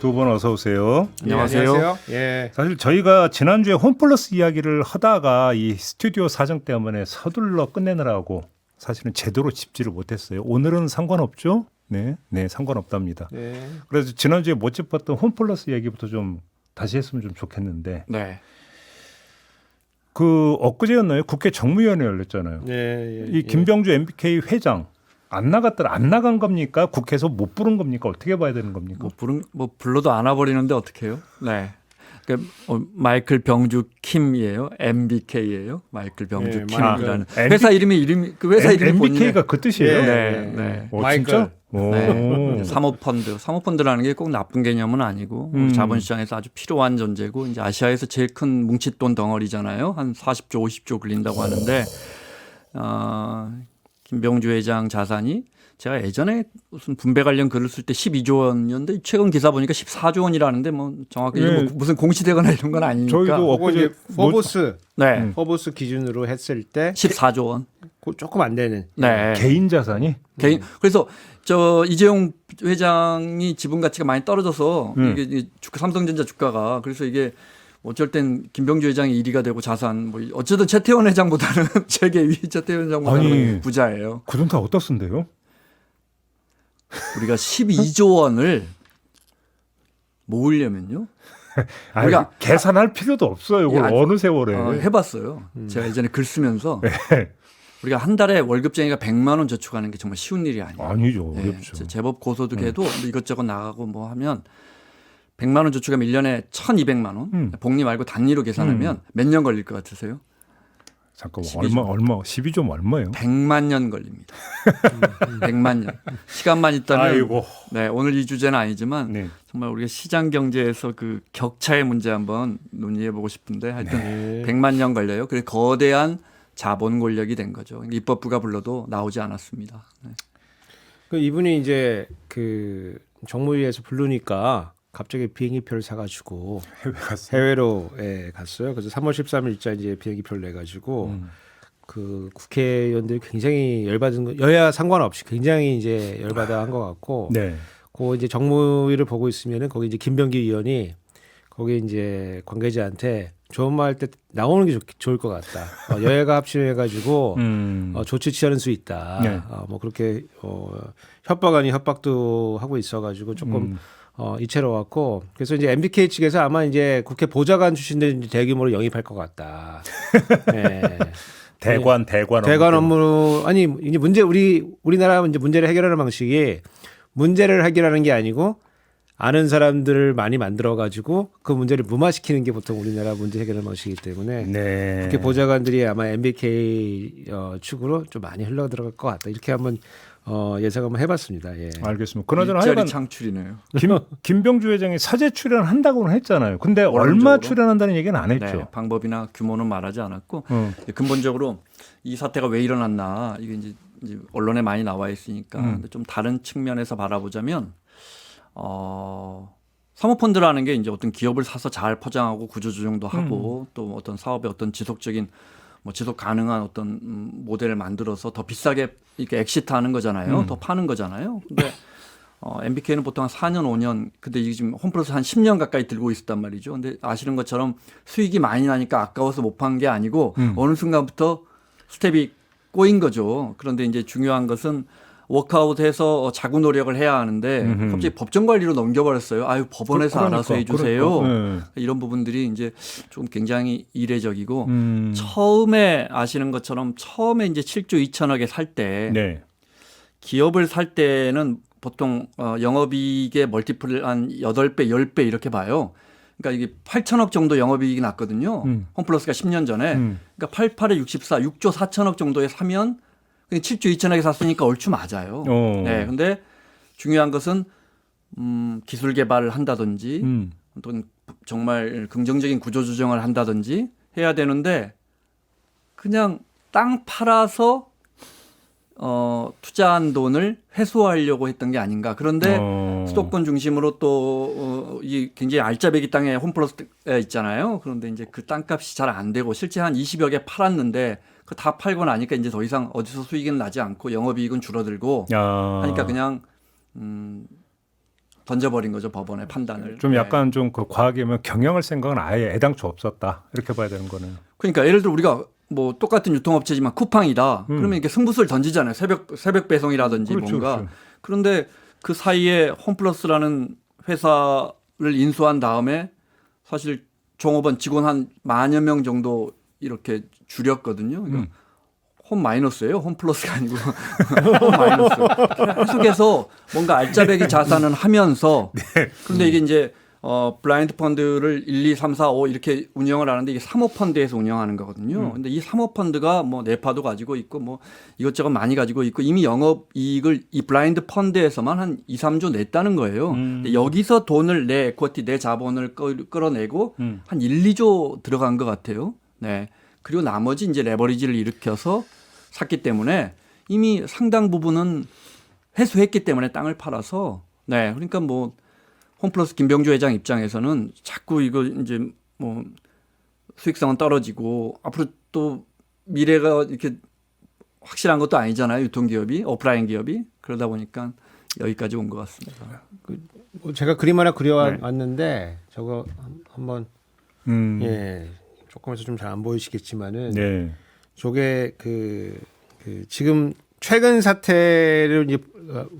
두 분 어서 오세요. 안녕하세요. 예. 사실 저희가 지난주에 홈플러스 이야기를 하다가 이 스튜디오 사정 때문에 서둘러 끝내느라고 사실은 제대로 짚지를 못했어요. 오늘은 상관없죠? 네, 상관없답니다. 네. 그래서 지난주에 못 짚었던 홈플러스 얘기부터 좀 다시 했으면 좀 좋겠는데. 네. 그 엊그제였나요? 국회 정무위원회 열렸잖아요. 예. 이 김병주 MBK 회장 안 나간 겁니까? 국회에서 못 부른 겁니까? 어떻게 봐야 되는 겁니까? 불러도 안 와버리는데 어떡해요? 네. 마이클 병주 킴이에요. MBK예요. 마이클 병주 킴이라는 회사 이름이 그 회사 이름이 MBK가 그 뜻이에요? 네. 마이클. 진짜? 네. 사모펀드라는 게 꼭 나쁜 개념은 아니고 우리 자본시장에서 아주 필요한 존재고 이제 아시아에서 제일 큰 뭉칫돈 덩어리잖아요. 한 40조, 50조 걸린다고 하는데 김병주 회장 자산이 제가 예전에 무슨 분배 관련 글을 쓸 때 12조 원이었는데 최근 기사 보니까 14조 원이라는데 뭐 정확히 예. 무슨 공시되거나 이런 건 아니니까. 저희도 엊그제 포브스 네. 포브스 기준으로 했을 때 14조 원. 조금 안 되는. 네. 개인 자산이? 그래서 이재용 회장이 지분 가치가 많이 떨어져서 이게 삼성전자 주가가 그래서 이게 어쩔 땐 김병주 회장이 1위가 되고 자산 뭐 어쨌든 최태원 회장보다는 세계 2위 최태원 회장보다는 부자예요. 그 돈 다 어디다 쓴대요? 우리가 12조 원을 모으려면요. 우리가 계산할 필요도 없어요. 이걸 어느 세월에. 해봤어요. 제가 예전에 글 쓰면서 우리가 한 달에 월급쟁이가 100만 원 저축하는 게 정말 쉬운 일이 아니에요. 아니죠. 어렵죠. 제법 고소득해도 이것저것 나가고 뭐 하면 100만 원 저축하면 1년에 1,200만 원. 복리 말고 단위로 계산하면 몇 년 걸릴 것 같으세요? 잠깐만 12조. 얼마 12조 얼마예요? 100만 년 걸립니다. 100만 년. 시간만 있다면 아이고. 네, 오늘 이 주제는 아니지만 네. 정말 우리가 시장 경제에서 그 격차의 문제 한번 논의해 보고 싶은데 하여튼 100만 년 걸려요. 그래서 거대한 자본 권력이 된 거죠. 입법부가 불러도 나오지 않았습니다. 네. 그 이분이 이제 그 정무위에서 부르니까 갑자기 비행기표를 사가지고 해외로 갔어요. 그래서 3월 13일자 이제 비행기표를 내가지고 그 국회의원들이 굉장히 열받은 거 여야 상관없이 굉장히 이제 열받아 한 것 같고. 네. 그 이제 정무위를 보고 있으면은 거기 이제 김병기 의원이 거기 이제 관계자한테 좋은 말 할 때 나오는 게 좋을 것 같다. 여야가 합심해가지고 조치 취하는 수 있다. 네. 뭐 그렇게 협박 아닌 협박도 하고 있어가지고 조금 이채로웠고 그래서 이제 MBK 측에서 아마 이제 국회 보좌관 출신들 대규모로 영입할 것 같다. 네. 대관 업무 아니 이제 우리나라 이제 문제를 해결하는 방식이 문제를 해결하는 게 아니고 아는 사람들을 많이 만들어 가지고 그 문제를 무마시키는 게 보통 우리나라 문제 해결하는 방식이기 때문에 네. 국회 보좌관들이 아마 MBK 측으로 좀 많이 흘러 들어갈 것 같다. 이렇게 한번 예상 한번 해봤습니다. 예. 알겠습니다. 그나저나 일자리 하여간 창출이네요. 김병주 회장이 사제 출연한다고는 했잖아요. 근데 얼마 출연한다는 얘기는 안 했죠. 네, 방법이나 규모는 말하지 않았고 근본적으로 이 사태가 왜 일어났나 이게 이제 언론에 많이 나와 있으니까 근데 좀 다른 측면에서 바라보자면 사모펀드라는 게 이제 어떤 기업을 사서 잘 포장하고 구조조정도 하고 또 어떤 사업의 어떤 지속적인 뭐 지속 가능한 어떤 모델을 만들어서 더 비싸게 이렇게 엑시트하는 거잖아요. 더 파는 거잖아요. 근데 MBK는 보통 한 4년, 5년, 근데 이게 지금 홈플러스 한 10년 가까이 들고 있었단 말이죠. 근데 아시는 것처럼 수익이 많이 나니까 아까워서 못 판 게 아니고 어느 순간부터 스텝이 꼬인 거죠. 그런데 이제 중요한 것은 워크아웃해서 자구 노력을 해야 하는데 갑자기 법정 관리로 넘겨버렸어요. 아유 법원에서 알아서 해주세요. 이런 부분들이 이제 좀 굉장히 이례적이고 처음에 아시는 것처럼 처음에 이제 7조 2천억에 살 때 네. 기업을 살 때는 보통 영업이익의 멀티플을 한 8배, 10배 이렇게 봐요. 그러니까 이게 8천억 정도 영업이익이 났거든요. 홈플러스가 10년 전에. 그러니까 88에 64, 6조 4천억 정도에 사면 7조 2천억에 샀으니까 얼추 맞아요. 네, 근데 중요한 것은 기술 개발을 한다든지 또는 정말 긍정적인 구조 조정을 한다든지 해야 되는데 그냥 땅 팔아서 투자한 돈을 회수하려고 했던 게 아닌가. 그런데 수도권 중심으로 또 이 굉장히 알짜배기 땅에 홈플러스에 있잖아요. 그런데 이제 그 땅값이 잘 안 되고 실제 한 20여 개 팔았는데 그 다 팔고 나니까 이제 더 이상 어디서 수익은 나지 않고 영업이익은 줄어들고 하니까 그냥 던져버린 거죠 법원의 판단을. 좀 네. 약간 좀 그 과하게면 경영할 생각은 아예 애당초 없었다 이렇게 봐야 되는 거는. 그러니까 예를 들어 우리가 뭐 똑같은 유통업체지만 쿠팡이다. 그러면 이렇게 승부수를 던지잖아요. 새벽 배송이라든지 그렇죠, 뭔가. 그렇죠. 그런데 그 사이에 홈플러스라는 회사를 인수한 다음에 사실 종업원 직원 한 10,000여 명 정도 이렇게 줄였거든요. 그러니까 홈 마이너스예요. 홈 플러스가 아니고 홈 마이너스. 계속해서 뭔가 알짜배기 자산은 하면서 그런데 이게 이제 블라인드 펀드를 1, 2, 3, 4, 5 이렇게 운영을 하는데 이게 사모펀드에서 운영하는 거거든요. 근데 이 사모펀드가 뭐 네파도 가지고 있고 뭐 이것저것 많이 가지고 있고 이미 영업이익을 이 블라인드 펀드에서만 한 2, 3조 냈다는 거예요. 근데 여기서 돈을 내 에쿼티 내 자본을 끌어내고 한 1, 2조 들어간 것 같아요. 네. 그리고 나머지 이제 레버리지를 일으켜서 샀기 때문에 이미 상당 부분은 회수했기 때문에 땅을 팔아서 네. 그러니까 뭐 홈플러스 김병주 회장 입장에서는 자꾸 이거 이제 뭐 수익성은 떨어지고 앞으로 또 미래가 이렇게 확실한 것도 아니잖아요. 유통기업이 오프라인 기업이 그러다 보니까 여기까지 온 것 같습니다. 뭐 제가 그림 하나 그려왔는데 저거 한번 예 조금해서 좀 잘 안 보이시겠지만은 네. 저게 그 지금 최근 사태를 이제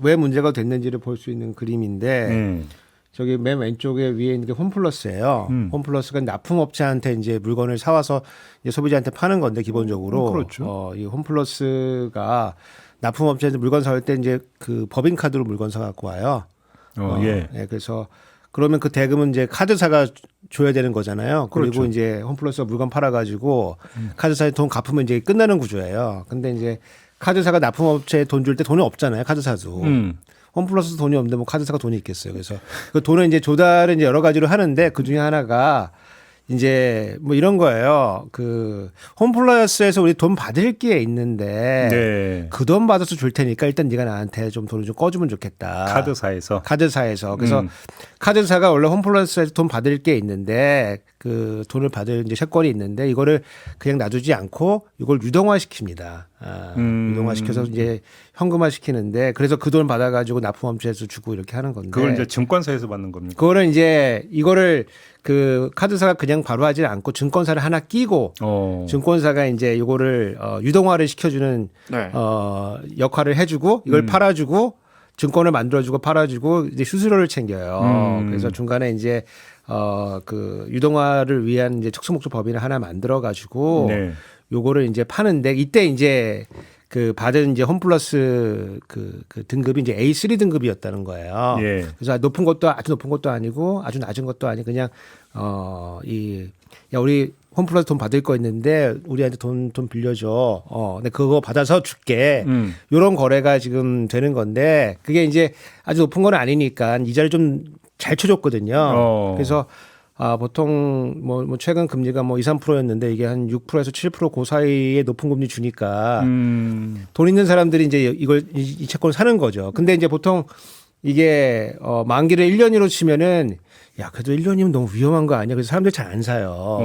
왜 문제가 됐는지를 볼 수 있는 그림인데. 저기 맨 왼쪽에 위에 있는 게 홈플러스예요. 홈플러스가 납품업체한테 이제 물건을 사와서 이제 소비자한테 파는 건데 기본적으로 그렇죠. 이 홈플러스가 납품업체에서 물건 사올 때 이제 그 법인카드로 물건 사갖고 와요. 예. 그래서 그러면 그 대금은 이제 카드사가 줘야 되는 거잖아요. 그리고 그렇죠. 이제 홈플러스가 물건 팔아가지고 카드사에 돈 갚으면 이제 끝나는 구조예요. 근데 이제 카드사가 납품업체에 돈 줄 때 돈이 없잖아요. 카드사도. 홈플러스 돈이 없는데 뭐 카드사가 돈이 있겠어요. 그래서 그 돈을 이제 조달을 이제 여러 가지로 하는데 그 중에 하나가 이제 뭐 이런 거예요. 그 홈플러스에서 우리 돈 받을 게 있는데 네. 그 돈 받아서 줄 테니까 일단 네가 나한테 좀 돈을 좀 꺼주면 좋겠다. 카드사에서. 그래서 카드사가 원래 홈플러스에서 돈 받을 게 있는데 그 돈을 받을 이제 채권이 있는데 이거를 그냥 놔두지 않고 이걸 유동화시킵니다. 유동화시켜서 이제 현금화 시키는데 그래서 그 돈 받아가지고 납품업체에서 주고 이렇게 하는 건데. 그걸 이제 증권사에서 받는 겁니까? 그거는 이제 이거를 그 카드사가 그냥 바로 하지 않고 증권사를 하나 끼고 증권사가 이제 이거를 유동화를 시켜주는 네. 역할을 해주고 이걸 팔아주고 증권을 만들어주고 팔아주고 이제 수수료를 챙겨요. 그래서 중간에 이제 그 유동화를 위한 이제 특수목적 법인을 하나 만들어 가지고 네. 요거를 이제 파는데 이때 이제 그 받은 이제 홈플러스 그 등급이 이제 A3 등급이었다는 거예요. 예. 그래서 높은 것도 아주 높은 것도 아니고 아주 낮은 것도 아니고 그냥 야 우리 홈플러스 돈 받을 거 있는데 우리한테 돈 빌려줘. 근데 그거 받아서 줄게. 요런 거래가 지금 되는 건데 그게 이제 아주 높은 건 아니니까 이자를 좀 잘 쳐줬거든요. 그래서 보통 뭐 최근 금리가 뭐 2, 3%였는데 이게 한 6%에서 7% 그 사이에 높은 금리 주니까 돈 있는 사람들이 이제 이걸 이 채권을 사는 거죠. 근데 이제 보통 이게 만기를 1년으로 치면은 야 그래도 1년이면 너무 위험한 거 아니야. 그래서 사람들이 잘 안 사요.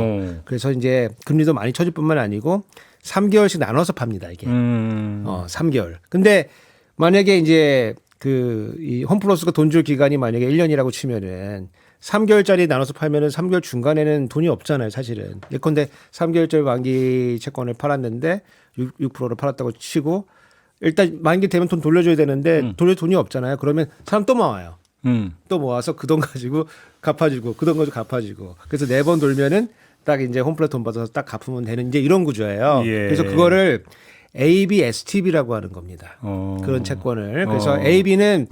그래서 이제 금리도 많이 쳐줄 뿐만 아니고 3개월씩 나눠서 팝니다 이게. 3개월. 근데 만약에 이제 이 홈플러스가 돈 줄 기간이 만약에 1년이라고 치면은 3개월짜리 나눠서 팔면은 3개월 중간에는 돈이 없잖아요, 사실은. 예컨대 3개월짜리 만기 채권을 팔았는데 6%를 팔았다고 치고 일단 만기 되면 돈 돌려줘야 되는데 돌릴 돈이 없잖아요. 그러면 사람 또 모아요. 또 모아서 그 돈 가지고 갚아주고 그 돈 가지고 갚아주고. 그래서 4번 돌면은 딱 이제 홈플러스 돈 받아서 딱 갚으면 되는 이제 이런 구조예요. 예. 그래서 그거를 ABSTB라고 하는 겁니다. 그런 채권을. 그래서 AB는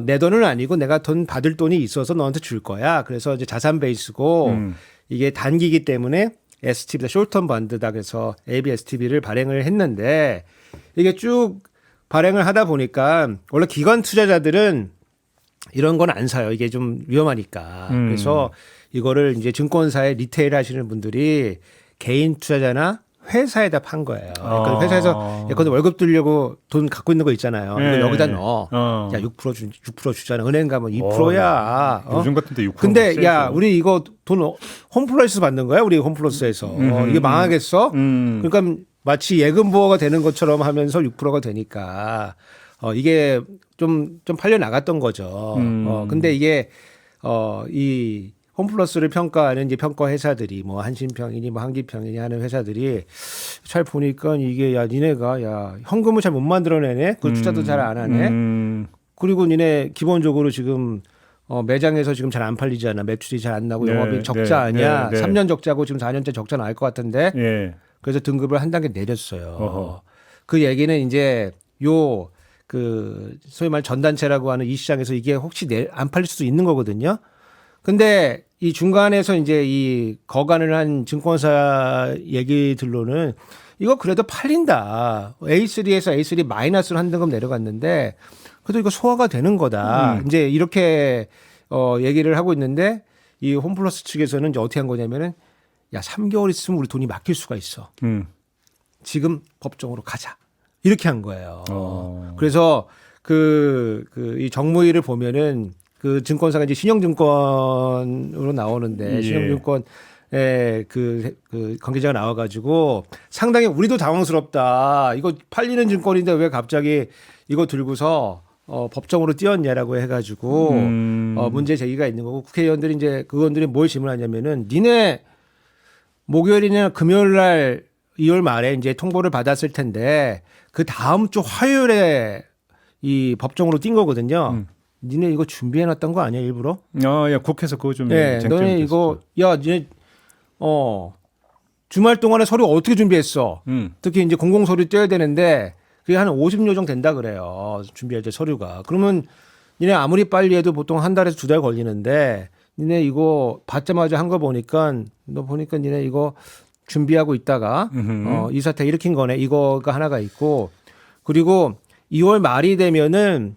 내 돈은 아니고 내가 돈 받을 돈이 있어서 너한테 줄 거야. 그래서 이제 자산 베이스고 이게 단기이기 때문에 STB다, 숏텀 번드다. 그래서 ABSTB를 발행을 했는데 이게 쭉 발행을 하다 보니까 원래 기관 투자자들은 이런 건 안 사요. 이게 좀 위험하니까. 그래서 이거를 이제 증권사에 리테일 하시는 분들이 개인 투자자나 회사에다 판 거예요. 그러니까 회사에서 예컨대 월급 들려고 돈 갖고 있는 거 있잖아요. 이거 여기다 넣어. 야, 6% 주잖아. 은행 가면 2%야. 요즘 같은데 6%. 근데 야, 우리 이거 돈 홈플러스에서 받는 거야? 우리 홈플러스에서. 이게 망하겠어? 그러니까 마치 예금 보호가 되는 것처럼 하면서 6%가 되니까 이게 좀 팔려 나갔던 거죠. 근데 이게 이 홈플러스를 평가하는 이제 평가 회사들이 뭐 한신평이니 뭐 한기평이니 하는 회사들이 잘 보니까 이게 야 니네가 야 현금을 잘 못 만들어내네. 그 투자도 잘 안 하네. 그리고 니네 기본적으로 지금 매장에서 지금 잘 안 팔리잖아. 매출이 잘 안 나고 네, 영업이 적자 아니야. 네. 3년 적자고 지금 4년째 적자 나올 것 같은데. 예. 그래서 등급을 한 단계 내렸어요. 어허. 그 얘기는 이제 그 소위 말 전단체라고 하는 이 시장에서 이게 혹시 안 팔릴 수도 있는 거거든요. 근데 이 중간에서 이제 이 거간을 한 증권사 얘기들로는 이거 그래도 팔린다. A3에서 A3 마이너스로 한 등급 내려갔는데 그래도 이거 소화가 되는 거다. 이제 이렇게 얘기를 하고 있는데 이 홈플러스 측에서는 이제 어떻게 한 거냐면은 야 3개월 있으면 우리 돈이 맡길 수가 있어. 지금 법정으로 가자. 이렇게 한 거예요. 그래서 이 정무위를 보면은 그 증권사가 이제 신영증권으로 나오는데 예. 신영증권에 그 관계자가 나와가지고 상당히 우리도 당황스럽다. 이거 팔리는 증권인데 왜 갑자기 이거 들고서 법정으로 뛰었냐라고 해가지고 문제 제기가 있는 거고 국회의원들이 이제 그의원들이 뭘 질문하냐면은 니네 목요일이나 금요일 날 2월 말에 이제 통보를 받았을 텐데 그 다음 주 화요일에 이 법정으로 뛴 거거든요. 니네 이거 준비해놨던 거 아니야 일부러? 야, 국회에서 그거 좀 네, 쟁점이 너네 이거 야, 니네 주말 동안에 서류 어떻게 준비했어? 특히 이제 공공 서류 떼야 되는데 그게 한 50여 정 된다 그래요. 준비할 때 서류가. 그러면 니네 아무리 빨리 해도 보통 한 달에서 2달 걸리는데 니네 이거 받자마자 한 거 보니까 니네 이거 준비하고 있다가 이 사태 일으킨 거네. 이거가 하나가 있고 그리고 2월 말이 되면은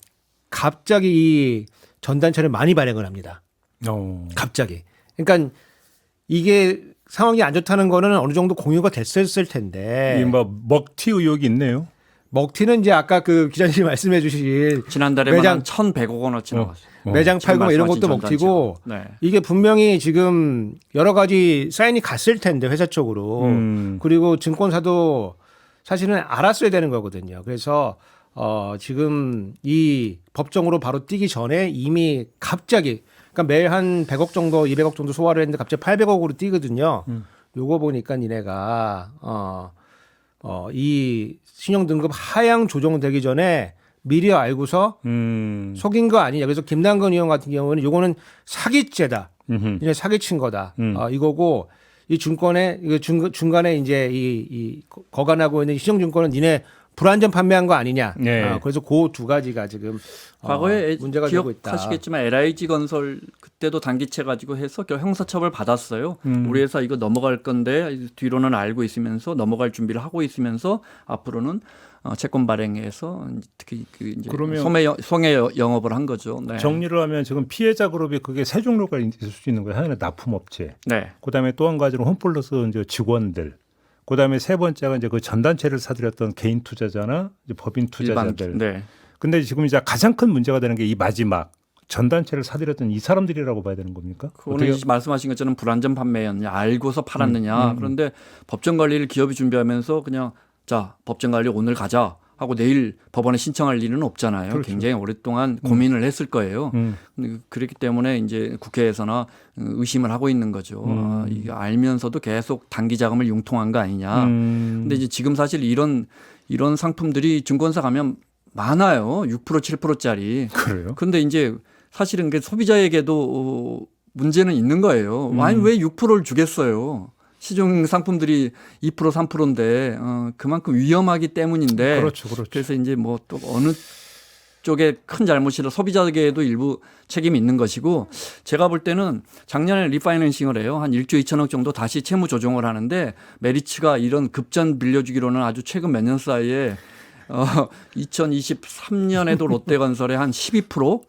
갑자기 이 전단체를 많이 발행을 합니다. 갑자기. 그러니까 이게 상황이 안 좋다는 거는 어느 정도 공유가 됐었을 텐데. 이 뭐 먹튀 의혹이 있네요. 먹튀는 이제 아까 그 기자님이 말씀해 주신 지난달에만 한 1,100억 원어치 나왔어요. 매장 팔고 뭐 이런 것도 먹튀고 네. 이게 분명히 지금 여러 가지 사인이 갔을 텐데 회사 쪽으로 그리고 증권사도 사실은 알았어야 되는 거거든요. 그래서 지금 이 법정으로 바로 뛰기 전에 이미 갑자기 그러니까 매일 한 100억 정도 200억 정도 소화를 했는데 갑자기 800억으로 뛰거든요. 요거 보니까 니네가 이 신용 등급 하향 조정되기 전에 미리 알고서 속인 거 아니냐. 그래서 김남근 의원 같은 경우는 요거는 사기죄다. 이제 사기친 거다. 이거고 이 증권에 중간에 이제 이 거간하고 있는 신용증권은 니네 불안전 판매한 거 아니냐. 네. 그래서 그 두 가지가 지금 과거에 문제가 되고 있다. 기억하시겠지만 LIG 건설 그때도 단기채 가지고 해서 형사처벌 받았어요. 우리 회사 이거 넘어갈 건데 뒤로는 알고 있으면서 넘어갈 준비를 하고 있으면서 앞으로는 채권 발행해서 특히 그 이제 소매 영업을 한 거죠. 네. 정리를 하면 지금 피해자 그룹이 그게 세 종류가 있을 수 있는 거예요. 하나는 납품업체. 네. 그다음에 또 한 가지는 홈플러스 이제 직원들. 그다음에 세 번째가 이제 그 전단체를 사들였던 개인 투자자나 이제 법인 투자자들. 네. 근데 지금 이제 가장 큰 문제가 되는 게 이 마지막 전단체를 사들였던 이 사람들이라고 봐야 되는 겁니까? 오늘 말씀하신 것처럼 불안전 판매였냐, 알고서 팔았느냐. 그런데 법정 관리를 기업이 준비하면서 그냥 자 법정 관리 오늘 가자 하고 내일 법원에 신청할 일은 없잖아요. 그렇죠. 굉장히 오랫동안 고민을 했을 거예요. 그렇기 때문에 이제 국회에서나 의심을 하고 있는 거죠. 이게 알면서도 계속 단기 자금을 융통한 거 아니냐. 근데 이제 지금 사실 이런 상품들이 증권사 가면 많아요. 6% 7%짜리. 그래요? 근데 이제 사실은 그 소비자에게도 문제는 있는 거예요. 아니 왜 6%를 주겠어요? 시중 상품들이 2% 3%인데 그만큼 위험하기 때문인데. 그렇죠, 그렇죠. 그래서 이제 뭐 또 어느 쪽에 큰 잘못이라 소비자에게도 일부 책임이 있는 것이고 제가 볼 때는 작년에 리파이낸싱을 해요. 한 1조 2천억 정도 다시 채무 조정을 하는데 메리츠가 이런 급전 빌려주기로는 아주 최근 몇 년 사이에 2023년에도 롯데건설에 한 12%?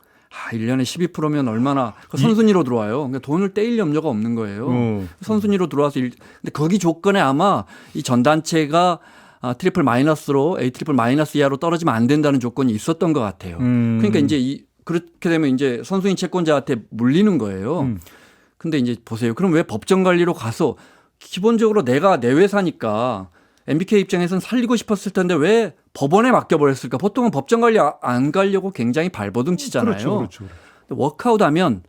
1년에 12%면 얼마나 선순위로 들어와요. 그러니까 돈을 떼일 염려가 없는 거예요. 선순위로 들어와서 근데 거기 조건에 아마 이 전단체가 트리플 마이너스로 A 트리플 마이너스 이하로 떨어지면 안 된다는 조건이 있었던 것 같아요. 그러니까 이제 그렇게 되면 이제 선순위 채권자한테 물리는 거예요. 근데 이제 보세요. 그럼 왜 법정 관리로 가서 기본적으로 내가 내 회사니까 MBK 입장에서는 살리고 싶었을 텐데 왜 법원에 맡겨버렸을까? 보통은 법정 관리 안 가려고 굉장히 발버둥 치잖아요. 그렇죠. 워크아웃하면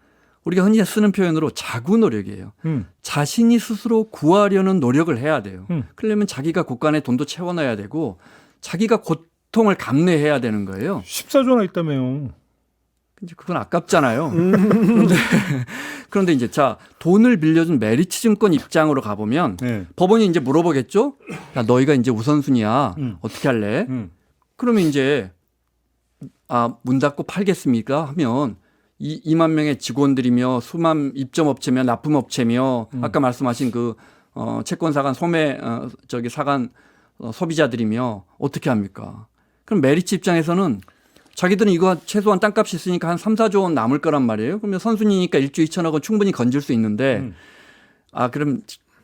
우리가 흔히 쓰는 표현으로 자구 노력이에요. 자신이 스스로 구하려는 노력을 해야 돼요. 그러려면 자기가 곳간에 돈도 채워넣어야 되고 자기가 고통을 감내해야 되는 거예요. 14조나 있다며요. 이제 그건 아깝잖아요. 그런데 이제 자 돈을 빌려준 메리츠 증권 입장으로 가보면 네. 법원이 이제 물어보겠죠. 야 너희가 이제 우선순위야. 어떻게 할래? 그러면 이제 문 닫고 팔겠습니까? 하면 2만 명의 직원들이며 수만 입점업체며 납품업체며 아까 말씀하신 그 채권사간 소매 사간 소비자들이며 어떻게 합니까? 그럼 메리츠 입장에서는 자기들은 이거 최소한 땅값이 있으니까 한 3, 4조 원 남을 거란 말이에요. 그러면 선순위니까 1조 2천억 원 충분히 건질 수 있는데 그럼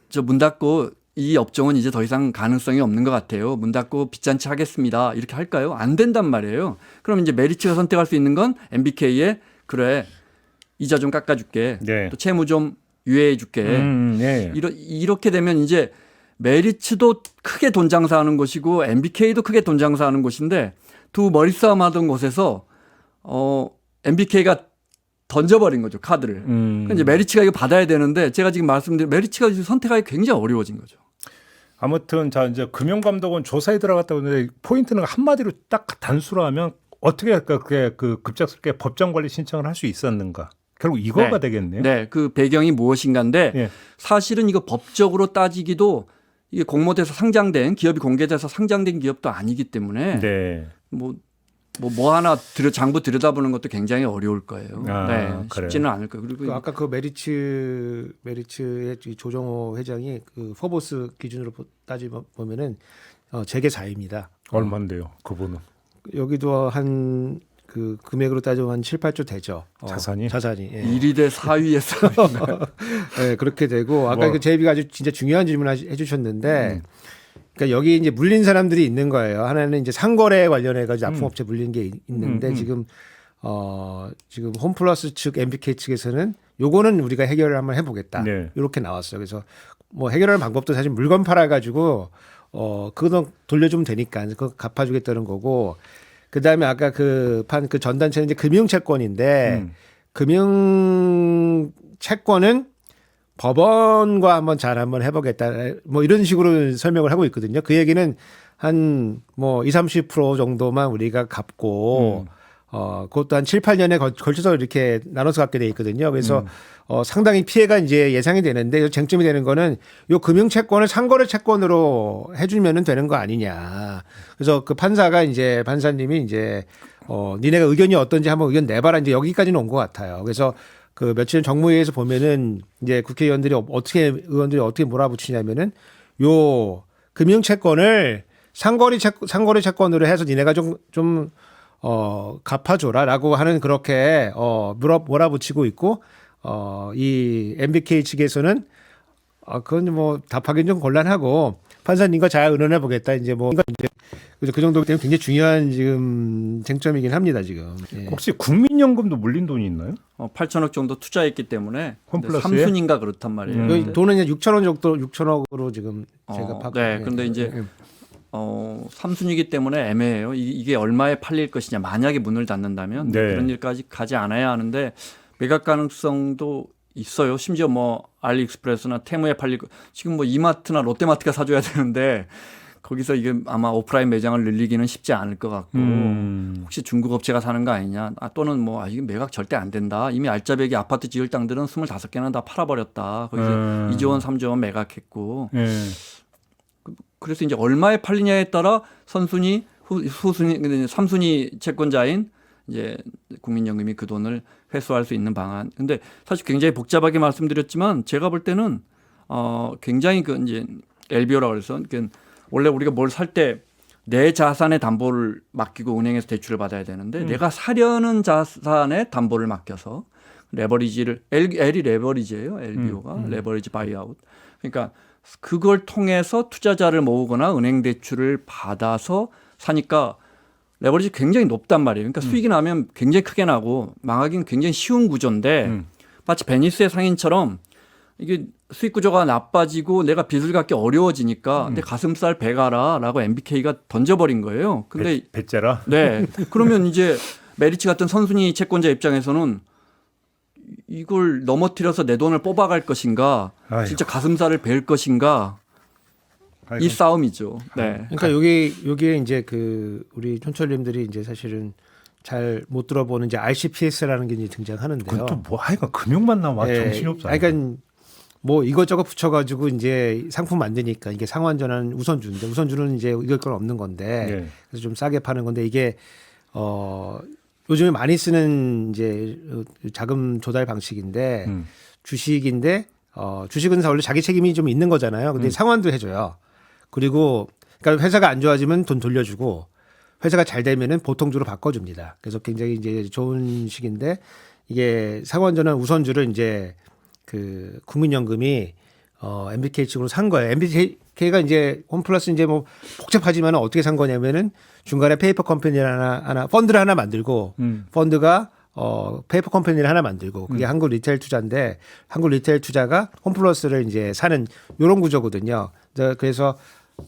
저 문 닫고 이 업종은 이제 더 이상 가능성이 없는 것 같아요. 문 닫고 빚잔치 하겠습니다. 이렇게 할까요? 안 된단 말이에요. 그럼 이제 메리츠가 선택할 수 있는 건 MBK에 그래 이자 좀 깎아줄게. 네. 또 채무 좀 유예해줄게. 네. 이렇게 되면 이제 메리츠도 크게 돈 장사하는 곳이고 MBK도 크게 돈 장사하는 곳인데 두 머리싸움 하던 곳에서 MBK가 던져버린 거죠 카드를. 그러니까 이제 메리츠가 이거 받아야 되는데 제가 지금 말씀드린 메리츠가 선택하기 굉장히 어려워진 거죠. 아무튼 자 이제 금융감독원 조사에 들어갔다고 했는데 포인트는 한마디로 딱 단수로 하면 어떻게 할까 그게 그 급작스럽게 법정 관리 신청을 할 수 있었는가? 결국 이거가 되겠네요. 네, 그 배경이 무엇인가인데 예. 사실은 이거 법적으로 따지기도 이게 공모돼서 상장된 기업이 공개돼서 상장된 기업도 아니기 때문에 네. 뭐 하나 장부 들여다보는 것도 굉장히 어려울 거예요. 그래요. 쉽지는 않을 거예요. 그리고 아까 그 메리츠의 이 조정호 회장이 그 포브스 기준으로 따지면 보면은 재계 4위입니다. 얼마인데요, 그분은? 여기도 한 그 금액으로 따지면 한 7, 8조 되죠. 자산이? 예. 1위 대 4위에서 네, 그렇게 되고 아까 그 제이비가 아주 진짜 중요한 질문을 해주셨는데 그러니까 여기 이제 물린 사람들이 있는 거예요. 하나는 이제 상거래 관련해 가지고 납품업체 물린 게 있는데 지금 홈플러스 측 MBK 측에서는 요거는 우리가 해결을 한번 해보겠다. 네. 이렇게 나왔어요. 그래서 뭐 해결하는 방법도 사실 물건 팔아 가지고 그거 돌려주면 되니까 그거 갚아주겠다는 거고. 그 다음에 아까 그 전 단체는 이제 금융채권인데 금융채권은 법원과 한번 해보겠다. 뭐 이런 식으로 설명을 하고 있거든요. 그 얘기는 한 뭐 20, 30% 정도만 우리가 갚고 그것도 한 7, 8년에 걸쳐서 이렇게 나눠서 갚게 돼 있거든요. 그래서 상당히 피해가 이제 예상이 되는데 쟁점이 되는 거는 요 금융채권을 상거래 채권으로 해주면은 되는 거 아니냐. 그래서 그 판사님이 이제 니네가 의견이 어떤지 한번 의견 내봐라. 이제 여기까지는 온 것 같아요. 그래서 그 며칠 전 정무회의에서 보면은 이제 의원들이 어떻게 몰아붙이냐면은 요 금융채권을 상거래 채권으로 해서 니네가 좀 갚아줘라라고 하는 그렇게 몰아붙이고 있고 이 MBK 측에서는 그건 뭐 답하기는 좀 곤란하고 판사님과 잘 의논해 보겠다 이제 그 정도기 때문에 굉장히 중요한 지금 쟁점이긴 합니다 지금. 예. 혹시 국민연금도 물린 돈이 있나요? 8천억 정도 투자했기 때문에 홈플러스에? 삼순인가 그렇단 말이에요. 여기 돈은 이제 6천원 정도 6천억으로 지금 제가 파고. 네, 그런데 이제 삼순이기 때문에 애매해요. 이게 얼마에 팔릴 것이냐. 만약에 문을 닫는다면 네. 그런 일까지 가지 않아야 하는데 매각 가능성도 있어요. 심지어 뭐 알리익스프레스나 테무에 팔릴 거 지금 뭐 이마트나 롯데마트가 사줘야 되는데 거기서 이게 아마 오프라인 매장을 늘리기는 쉽지 않을 것 같고 혹시 중국 업체가 사는 거 아니냐 또는 뭐 이게 매각 절대 안 된다. 이미 알짜배기 아파트 지을 땅들은 25개는 다 팔아버렸다. 거기서 2조 원 3조 원 매각했고 그래서 이제 얼마에 팔리냐에 따라 선순위 후순위 3순위 채권자인 이제 국민연금이 그 돈을 회수할 수 있는 방안. 근데 사실 굉장히 복잡하게 말씀드렸지만 제가 볼 때는 굉장히 그 이제 LBO라고 해서 원래 우리가 뭘 살 때 내 자산의 담보를 맡기고 은행에서 대출을 받아야 되는데 내가 사려는 자산의 담보를 맡겨서 레버리지를 L이 레버리지예요. LBO가 레버리지 바이아웃. 그러니까 그걸 통해서 투자자를 모으거나 은행 대출을 받아서 사니까 레버리지 굉장히 높단 말이에요. 그러니까 수익이 나면 굉장히 크게 나고 망하기는 굉장히 쉬운 구조인데 마치 베니스의 상인처럼 이게 수익 구조가 나빠지고 내가 빚을 갚기 어려워지니까 내 가슴살 배가라라고 MBK가 던져버린 거예요. 근데 배째라. 네. 그러면 이제 메리츠 같은 선순위 채권자 입장에서는 이걸 넘어뜨려서 내 돈을 뽑아갈 것인가, 아이고. 진짜 가슴살을 벨 것인가, 아이고. 이 싸움이죠. 네. 그러니까 여기에 이제 그 우리 촌철님들이 이제 사실은 잘 못 들어보는 이제 RCPS라는 게 이제 등장하는데요. 그건 또뭐 하여간 금융만 나와 예, 정신이 없어. 그러니까 뭐 이것저것 붙여가지고 이제 상품 만드니까 이게 상환전환 우선주인데 우선주는 이제 이럴 건 없는 건데 네. 그래서 좀 싸게 파는 건데 이게 요즘에 많이 쓰는 이제 자금 조달 방식인데 주식인데 주식은 원래 자기 책임이 좀 있는 거잖아요. 근데 상환도 해줘요. 그리고 그러니까 회사가 안 좋아지면 돈 돌려주고 회사가 잘 되면은 보통주로 바꿔줍니다. 그래서 굉장히 이제 좋은 식인데 이게 상환전환 우선주를 이제 그 국민연금이 MBK 측으로 산 거예요. MBK가 이제 홈플러스 이제 뭐 복잡하지만 어떻게 산 거냐면은 중간에 페이퍼 컴퍼니를 하나 펀드를 하나 만들고 펀드가 페이퍼 컴퍼니를 하나 만들고 그게 한국 리테일 투자인데 한국 리테일 투자가 홈플러스를 이제 사는 요런 구조거든요. 그래서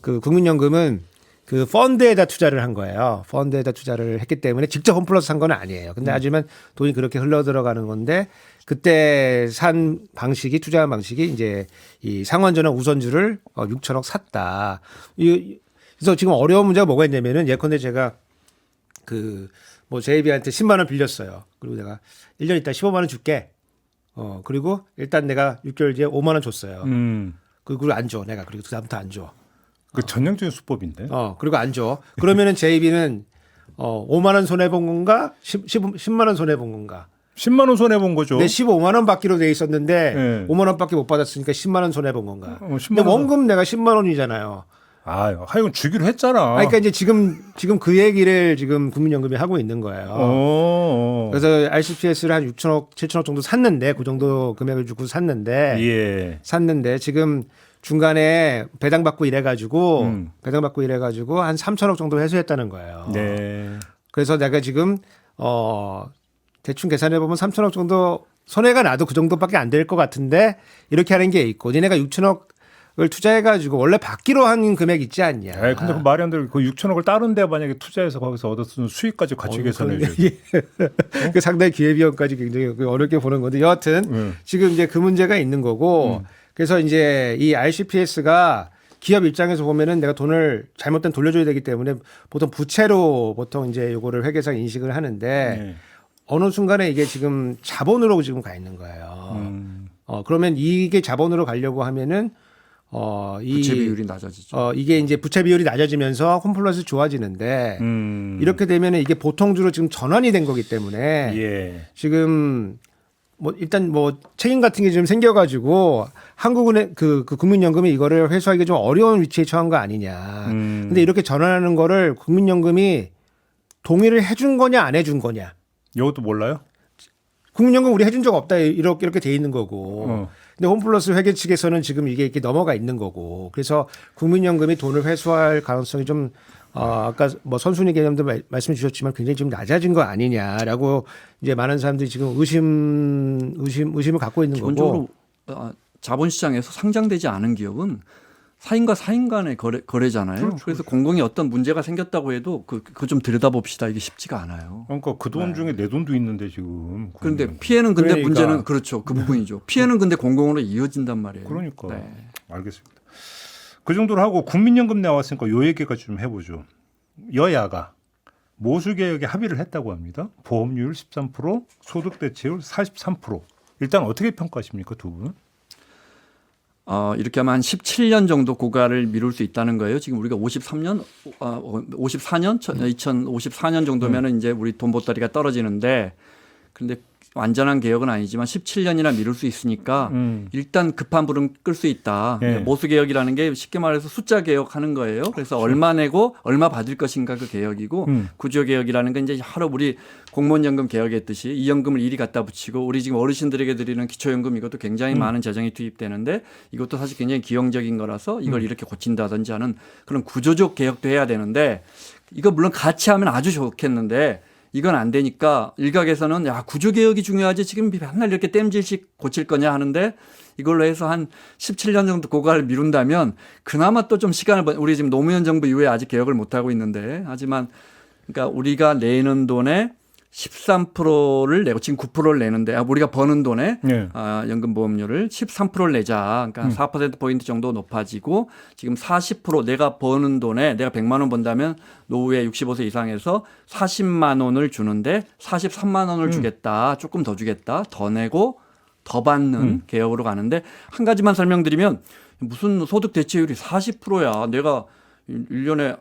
그 국민연금은 그 펀드에다 투자를 한 거예요. 펀드에다 투자를 했기 때문에 직접 홈플러스 산 건 아니에요. 근데 하지만 돈이 그렇게 흘러 들어가는 건데 그때 산 방식이 투자한 방식이 이제 이 상환전환 우선주를 6천억 샀다. 그래서 지금 어려운 문제가 뭐가 있냐면은 예컨대 제가 그 뭐 JB한테 10만 원 빌렸어요. 그리고 내가 1년 있다 15만 원 줄게. 그리고 일단 내가 6개월 뒤에 5만 원 줬어요. 그리고 안 줘. 내가 그리고 그다음부터 안 줘. 그 전형적인 수법인데. 그리고 안 줘. 그러면은 JB는 5만 원 손해 본 건가? 10만 원 손해 본 건가? 10만 원 손해 본 거죠. 내 15만 원 받기로 돼 있었는데 네. 5만 원밖에 못 받았으니까 10만 원 손해 본 건가? 10만 근데 원 원금 내가 10만 원이잖아요. 하여간 주기로 했잖아. 그러니까 이제 지금 그 얘기를 지금 국민연금이 하고 있는 거예요. 그래서 RCPS를 한 6천억, 7천억 정도 샀는데 그 정도 금액을 주고 샀는데 예. 지금 중간에 배당받고 이래가지고 한 3천억 정도 회수했다는 거예요. 네. 그래서 내가 지금 대충 계산해 보면 3천억 정도 손해가 나도 그 정도밖에 안 될 것 같은데 이렇게 하는 게 있고 니네가 6천억을 투자해가지고 원래 받기로 한 금액 있지 않냐? 근데 그 말이 안 되고 그 6천억을 다른 데 만약에 투자해서 거기서 얻었던 수익까지 같이 계산해 줘야지. 그 상당히 기회비용까지 굉장히 어렵게 보는 건데 여하튼 지금 이제 그 문제가 있는 거고 그래서 이제 이 RCPS가 기업 입장에서 보면은 내가 돈을 잘못된 돌려줘야 되기 때문에 보통 부채로 보통 이제 요거를 회계상 인식을 하는데 네. 어느 순간에 이게 지금 자본으로 지금 가 있는 거예요. 그러면 이게 자본으로 가려고 하면은 부채 비율이 낮아지죠. 이게 이제 부채 비율이 낮아지면서 홈플러스 좋아지는데 이렇게 되면은 이게 보통주로 지금 전환이 된 거기 때문에 예. 지금 뭐 일단 뭐 책임 같은 게 좀 생겨가지고 한국은행 그 국민연금이 이거를 회수하기 좀 어려운 위치에 처한 거 아니냐. 근데 이렇게 전환하는 거를 국민연금이 동의를 해준 거냐 안 해준 거냐. 이것도 몰라요? 국민연금 우리 해준 적 없다 이렇게 돼 있는 거고. 근데 홈플러스 회계 측에서는 지금 이게 이렇게 넘어가 있는 거고. 그래서 국민연금이 돈을 회수할 가능성이 좀 아까 뭐 선순위 개념도 말씀 주셨지만 굉장히 좀 낮아진 거 아니냐라고 이제 많은 사람들이 지금 의심을 갖고 있는 기본적으로 거고. 자본시장에서 상장되지 않은 기업은 사인과 사인 간의 거래잖아요. 그렇죠. 그래서 공공이 어떤 문제가 생겼다고 해도 그거 좀 들여다봅시다. 이게 쉽지가 않아요. 그러니까 그 돈 중에 내 돈도 있는데 지금. 그런데 피해는 근데 그러니까. 문제는 그렇죠. 그 부분이죠. 피해는 근데 공공으로 이어진단 말이에요. 그러니까. 네. 알겠습니다. 그 정도로 하고 국민연금 나왔으니까 요 얘기가 좀 해보죠. 여야가 모수개혁에 합의를 했다고 합니다. 보험료율 13%, 소득대체율 43%. 일단 어떻게 평가하십니까, 두 분? 이렇게 하면 한 17년 정도 고가를 미룰 수 있다는 거예요. 지금 우리가 2054년 정도면은 이제 우리 돈 보따리가 떨어지는데, 근데 완전한 개혁은 아니지만 17년이나 미룰 수 있으니까 일단 급한 불은 끌 수 있다. 예. 모수 개혁이라는 게 쉽게 말해서 숫자 개혁하는 거예요. 그래서 얼마 내고 얼마 받을 것인가 그 개혁이고 구조 개혁이라는 건 이제 여러 우리 공무원연금 개혁했듯이 이 연금을 이리 갖다 붙이고 우리 지금 어르신들에게 드리는 기초연금 이것도 굉장히 많은 재정이 투입되는데 이것도 사실 굉장히 기형적인 거라서 이걸 이렇게 고친다든지 하는 그런 구조적 개혁도 해야 되는데 이거 물론 같이 하면 아주 좋겠는데 이건 안 되니까 일각에서는 야 구조개혁이 중요하지 지금 맨날 이렇게 땜질식 고칠 거냐 하는데 이걸로 해서 한 17년 정도 고갈을 미룬다면 그나마 또 좀 시간을 우리 지금 노무현 정부 이후에 아직 개혁을 못 하고 있는데 하지만 그러니까 우리가 내는 돈의 13%를 내고 지금 9%를 내는데 우리가 버는 돈의 네. 연금보험료를 13%를 내자. 그러니까 4%포인트 정도 높아지고 지금 40% 내가 버는 돈에 내가 100만 원 번다면 노후에 65세 이상에서 40만 원을 주는데 43만 원을 주겠다. 조금 더 주겠다. 더 내고 더 받는 개혁으로 가는데 한 가지만 설명드리면 무슨 소득 대체율이 40%야. 내가 1년에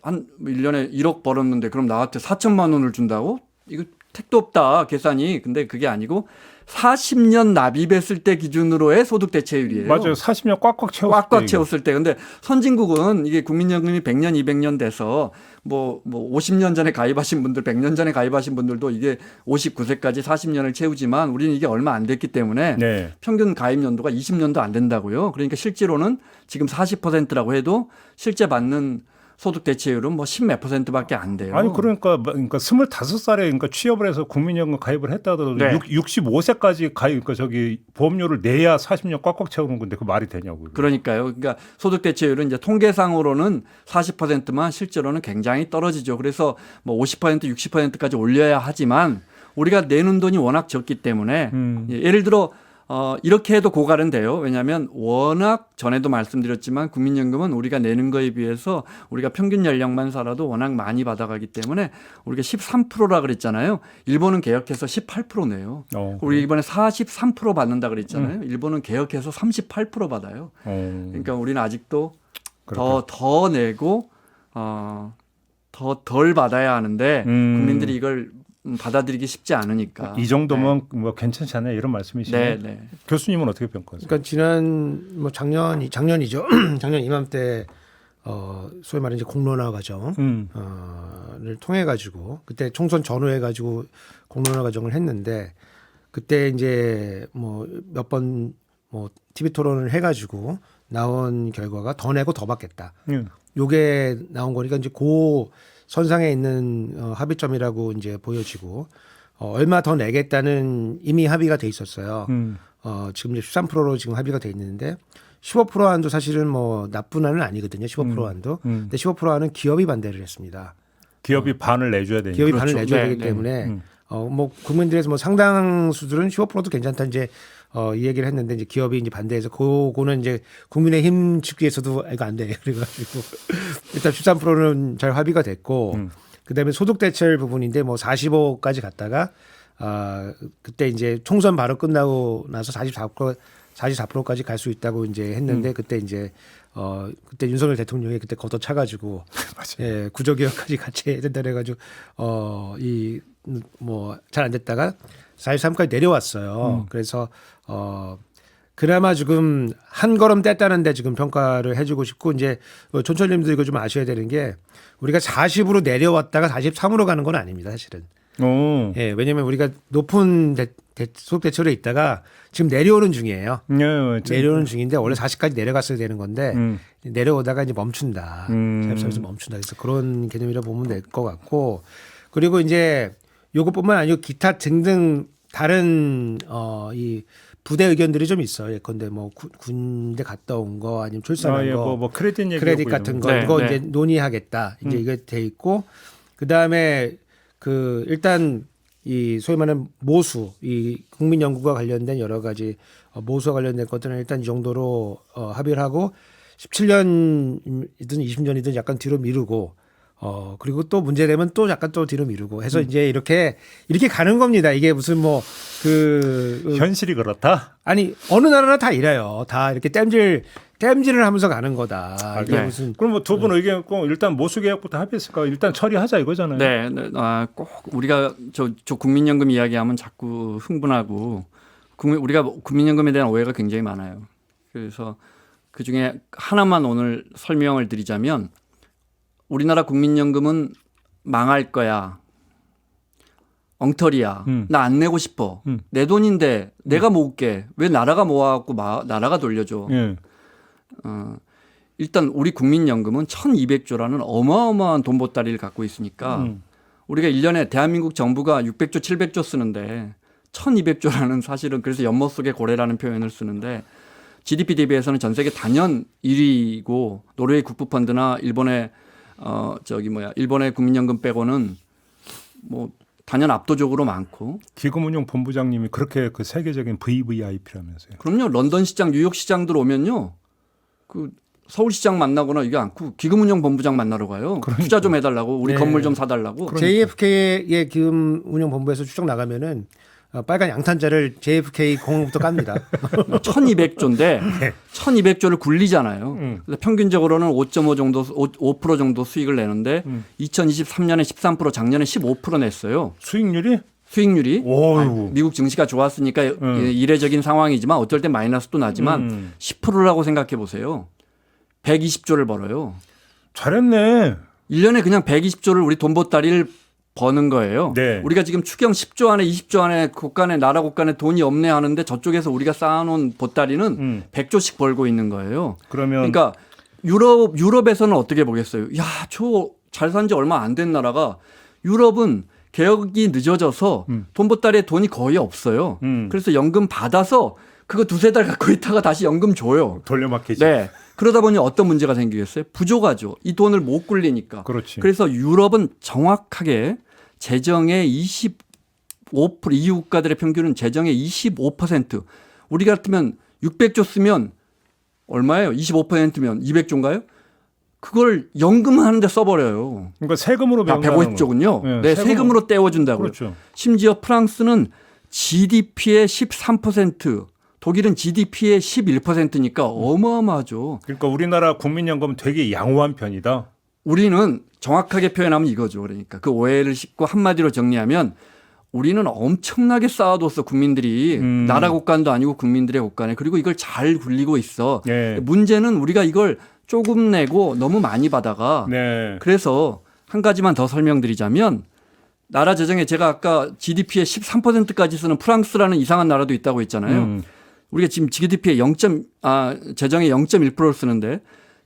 한 1년에 1억 벌었는데 그럼 나한테 4천만 원을 준다고? 이거 택도 없다 계산이. 근데 그게 아니고 40년 납입했을 때 기준으로의 소득 대체율이에요. 맞아요. 40년 꽉꽉 채웠을 때. 꽉꽉 채웠을 때. 근데 선진국은 이게 국민연금이 100년, 200년 돼서 뭐 50년 전에 가입하신 분들, 100년 전에 가입하신 분들도 이게 59세까지 40년을 채우지만 우리는 이게 얼마 안 됐기 때문에 네. 평균 가입 연도가 20년도 안 된다고요. 그러니까 실제로는 지금 40%라고 해도 실제 받는 소득 대체율은 뭐 10몇 %밖에 안 돼요. 아니 그러니까 25살에 그러니까 취업을 해서 국민연금 가입을 했다 하더라도 네. 65세까지 가입 그러니까 저기 보험료를 내야 40년 꽉꽉 채우는 건데 그 말이 되냐고요. 그러니까요. 그러니까 소득 대체율은 이제 통계상으로는 40%만 실제로는 굉장히 떨어지죠. 그래서 뭐 50% 60%까지 올려야 하지만 우리가 내는 돈이 워낙 적기 때문에 예를 들어 이렇게 해도 고갈은 돼요. 왜냐하면 워낙 전에도 말씀드렸지만 국민연금은 우리가 내는 거에 비해서 우리가 평균 연령만 살아도 워낙 많이 받아가기 때문에 우리가 13%라 그랬잖아요. 일본은 개혁해서 18% 내요. 우리 이번에 43% 받는다 그랬잖아요. 일본은 개혁해서 38% 받아요. 그러니까 우리는 아직도 더 내고 더 덜 받아야 하는데 국민들이 이걸 받아들이기 쉽지 않으니까. 이 정도면 뭐 괜찮지 않아요? 이런 말씀이시네요. 네. 교수님은 어떻게 평가하세요? 그러니까 지난 작년이죠. 작년 이맘때 소위 말해 이제 공론화 과정을 통해 가지고 그때 총선 전후해 가지고 공론화 과정을 했는데 그때 이제 뭐 몇 번 TV 토론을 해 가지고 나온 결과가 더 내고 더 받겠다. 요게 나온 거니까 이제 고 선상에 있는 합의점이라고 이제 보여지고 얼마 더 내겠다는 이미 합의가 돼 있었어요. 지금 이제 13%로 지금 합의가 돼 있는데 15% 한도 사실은 뭐 나쁜 안은 아니거든요. 15% 한도. 근데 15% 안은 기업이 반대를 했습니다. 기업이 반을 내줘야 되니까. 기업이 그렇죠. 반을 내줘야 네, 되기 네. 때문에 뭐 국민들에서 뭐 상당수들은 15%도 괜찮다 이제 이 얘기를 했는데 이제 기업이 이제 반대해서 그거는 이제 국민의힘 측에서도 이거 안 돼. 그래가지고 일단 13%는 잘 합의가 됐고 그다음에 소득 대체율 부분인데 뭐 45까지 갔다가 그때 이제 총선 바로 끝나고 나서 44%까지 갈 수 있다고 이제 했는데 그때 이제 그때 윤석열 대통령이 그때 걷어차가지고 예, 구조개혁까지 같이 해야 된다 그래가지고 이 뭐 잘 안 됐다가 43까지 내려왔어요. 그래서 그나마 지금 한 걸음 뗐다는데 지금 평가를 해주고 싶고 이제 촌철님도 이거 좀 아셔야 되는 게 우리가 40으로 내려왔다가 43으로 가는 건 아닙니다, 사실은. 예, 왜냐하면 우리가 높은 소득 대체율에 있다가 지금 내려오는 중이에요. 내려오는 중인데 원래 40까지 내려갔어야 되는 건데 내려오다가 이제 멈춘다. 자립사에서 멈춘다. 그래서 그런 개념이라 보면 될 것 같고 그리고 이제 요것뿐만 아니고 기타 등등 다른 이 부대 의견들이 좀 있어요. 예컨대 뭐 군대 갔다 온 거 아니면 출산한 거, 뭐 크레딧 같은 거 이거 이제 논의하겠다. 이제 이게 돼 있고 그 다음에 일단 이 소위 말하는 모수 이 국민연금과 관련된 여러 가지 모수와 관련된 것들은 일단 이 정도로 합의를 하고 17년이든 20년이든 약간 뒤로 미루고 그리고 또 문제되면 또 약간 또 뒤로 미루고 해서 이제 이렇게 가는 겁니다. 이게 무슨 현실이 그렇다? 아니 어느 나라나 다 이래요. 다 이렇게 땜질을 하면서 가는 거다. 이게 네. 무슨 그럼 뭐 두 분 의견 꼭 일단 모수개혁부터 합의했을까? 일단 처리하자 이거잖아요. 네. 꼭 우리가 저 국민연금 이야기하면 자꾸 흥분하고 우리가 국민연금에 대한 오해가 굉장히 많아요. 그래서 그 중에 하나만 오늘 설명을 드리자면 우리나라 국민연금은 망할 거야. 엉터리야. 나 안 내고 싶어. 내 돈인데 내가 모을게. 왜 나라가 모아갖고 나라가 돌려줘. 일단 우리 국민연금은 1200조라는 어마어마한 돈 보따리를 갖고 있으니까 우리가 1년에 대한민국 정부가 600조, 700조 쓰는데 1200조라는 사실은 그래서 연못 속의 고래라는 표현을 쓰는데 GDP 대비해서는 전 세계 단연 1위고 노르웨이 국부펀드나 일본의 일본의 국민연금 빼고는 뭐 단연 압도적으로 많고. 기금운용본부장님이 그렇게 그 세계적인 VVIP라면서요. 그럼요. 런던 시장, 뉴욕 시장들 오면요. 그 서울시장 만나거나 이게 않고 기금운용본부장 만나러 가요. 그러니까. 투자 좀 해달라고 우리 네. 건물 좀 사달라고. JFK의 기금운용본부에서 추적 나가면은 빨간 양탄자를 JFK 공항부터 깝니다. 1200조인데 1200조를 굴리잖아요. 그래서 평균적으로는 5.5 정도 5% 정도 수익을 내는데 2023년에 13% 작년에 15% 냈어요. 수익률이? 수익률이 오우. 미국 증시가 좋았으니까 이례적인 상황이지만 어떨 때 마이너스도 나지만 10%라고 생각해 보세요. 120조를 벌어요. 잘했네. 1년에 그냥 120조를 우리 돈보따리를 버는 거예요. 네. 우리가 지금 추경 10조 안에 20조 안에 나라 곳간에 돈이 없네 하는데 저쪽에서 우리가 쌓아놓은 보따리는 100조씩 벌고 있는 거예요. 그러면 그러니까 유럽에서는 어떻게 보겠어요? 야, 저 잘 산 지 얼마 안 된 나라가 유럽은 개혁이 늦어져서 돈보따리에 돈이 거의 없어요. 그래서 연금 받아서 그거 두세 달 갖고 있다가 다시 연금 줘요. 돌려막히지. 네. 그러다 보니 어떤 문제가 생기겠어요? 부족하죠. 이 돈을 못 굴리니까. 그렇지. 그래서 유럽은 정확하게 재정의 25% EU 국가들의 평균은 재정의 25%. 우리 같으면 600조 쓰면 얼마예요? 25%면 200조인가요? 그걸 연금하는데 써버려요. 그러니까 세금으로 아, 배운다는 150조군요. 거. 네, 세금으로 떼어준다고요. 그렇죠. 심지어 프랑스는 GDP의 13%, 독일은 GDP의 11%니까 어마어마하죠. 그러니까 우리나라 국민연금은 되게 양호한 편이다. 우리는 정확하게 표현하면 이거죠. 그러니까 그 오해를 싣고 한마디로 정리하면 우리는 엄청나게 쌓아뒀어 국민들이. 나라 곳간도 아니고 국민들의 곳간에. 그리고 이걸 잘 굴리고 있어. 네. 문제는 우리가 이걸 조금 내고 너무 많이 받아가. 네. 그래서 한 가지만 더 설명드리자면 나라 재정에 제가 아까 GDP의 13%까지 쓰는 프랑스라는 이상한 나라도 있다고 했잖아요. 우리가 지금 GDP의 재정의 0.1%를 쓰는데